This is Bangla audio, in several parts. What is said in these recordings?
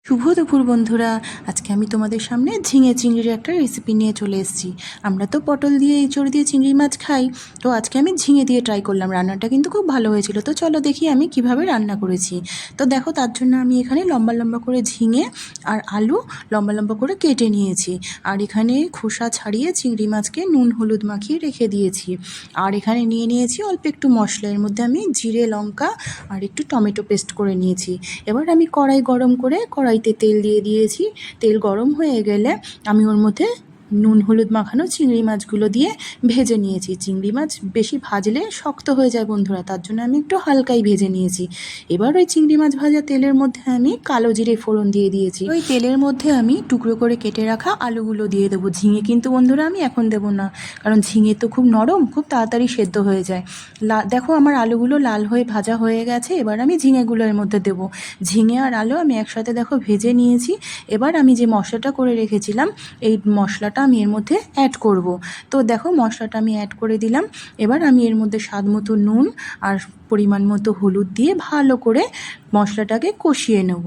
শুভ দুপুর বন্ধুরা। আজকে আমি তোমাদের সামনে ঝিঙে চিংড়ির একটা রেসিপি নিয়ে চলে এসেছি। আমরা তো পটল দিয়ে এঁচড় দিয়ে চিংড়ি মাছ খাই, তো আজকে আমি ঝিঙে দিয়ে ট্রাই করলাম। রান্নাটা কিন্তু খুব ভালো হয়েছিল। তো চলো দেখি আমি কিভাবে রান্না করেছি। তো দেখো, তার জন্য আমি এখানে লম্বা লম্বা করে ঝিঙে আর আলু লম্বা লম্বা করে কেটে নিয়েছি। আর এখানে খোসা ছাড়িয়ে চিংড়ি মাছকে নুন হলুদ মাখিয়ে রেখে দিয়েছি। আর এখানে নিয়ে নিয়েছি অল্প একটু মশলা। এর মধ্যে আমি জিরে লঙ্কা আর একটু টমেটো পেস্ট করে নিয়েছি। এবার আমি কড়াই গরম করে কড়াইতে তেল দিয়ে দিয়েছি। তেল গরম হয়ে গেলে আমি ওর মধ্যে নুন হলুদ মাখানো চিংড়ি মাছগুলো দিয়ে ভেজে নিয়েছি। চিংড়ি মাছ বেশি ভাজলে শক্ত হয়ে যায় বন্ধুরা, তার জন্য আমি একটু হালকাই ভেজে নিয়েছি। এবার ওই চিংড়ি মাছ ভাজা তেলের মধ্যে আমি কালো জিরে ফোড়ন দিয়ে দিয়েছি। ওই তেলের মধ্যে আমি টুকরো করে কেটে রাখা আলুগুলো দিয়ে দেবো। ঝিঙে কিন্তু বন্ধুরা আমি এখন দেবো না, কারণ ঝিঙে তো খুব নরম, খুব তাড়াতাড়ি সেদ্ধ হয়ে যায়। দেখো আমার আলুগুলো লাল হয়ে ভাজা হয়ে গেছে। এবার আমি ঝিঙেগুলো এর মধ্যে দেবো। ঝিঙে আর আলু আমি একসাথে দেখো ভেজে নিয়েছি। এবার আমি যে মশলাটা করে রেখেছিলাম, এই মশলাটা আমি এর মধ্যে অ্যাড করব। তো দেখো মশলাটা আমি অ্যাড করে দিলাম। এবার আমি এর মধ্যে স্বাদ মতো নুন আর পরিমাণ মতো হলুদ দিয়ে ভালো করে মশলাটাকে কষিয়ে নেব।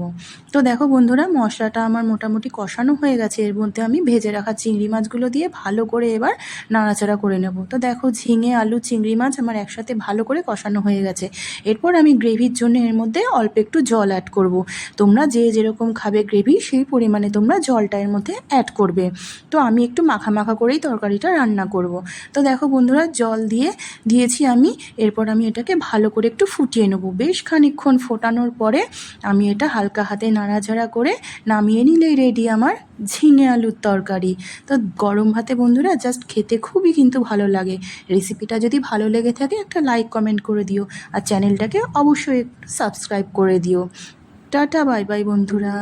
তো দেখো বন্ধুরা, মশলাটা আমার মোটামুটি কষানো হয়ে গেছে। এর মধ্যে আমি ভেজে রাখা চিংড়ি মাছগুলো দিয়ে ভালো করে এবার নাড়াচাড়া করে নেব। তো দেখো ঝিঙে আলু চিংড়ি মাছ আমার একসাথে ভালো করে কষানো হয়ে গেছে। এরপর আমি গ্রেভির জন্য এর মধ্যে অল্প একটু জল অ্যাড করব। তোমরা যে যেরকম খাবে গ্রেভি, সেই পরিমাণে তোমরা জলটা এর মধ্যে অ্যাড করবে। তো আমি একটু মাখা মাখা করেই তরকারিটা রান্না করব। তো দেখো বন্ধুরা, জল দিয়েছি আমি। এরপর আমি এটাকে ভালো করে একটু ফুটিয়ে নেব। বেশ খানিকক্ষণ ফোটানোর পরে আমি এটা হালকা হাতে নাড়াচাড়া করে নামিয়ে নিলেই রেডি আমার ঝিঙে আলুর তরকারি। তো গরম ভাতে বন্ধুরা জাস্ট খেতে খুবই কিন্তু ভালো লাগে। রেসিপিটা যদি ভালো লেগে থাকে একটা লাইক কমেন্ট করে দিও, আর চ্যানেলটাকে অবশ্যই একটু সাবস্ক্রাইব করে দিও। টাটা বাই বাই বন্ধুরা।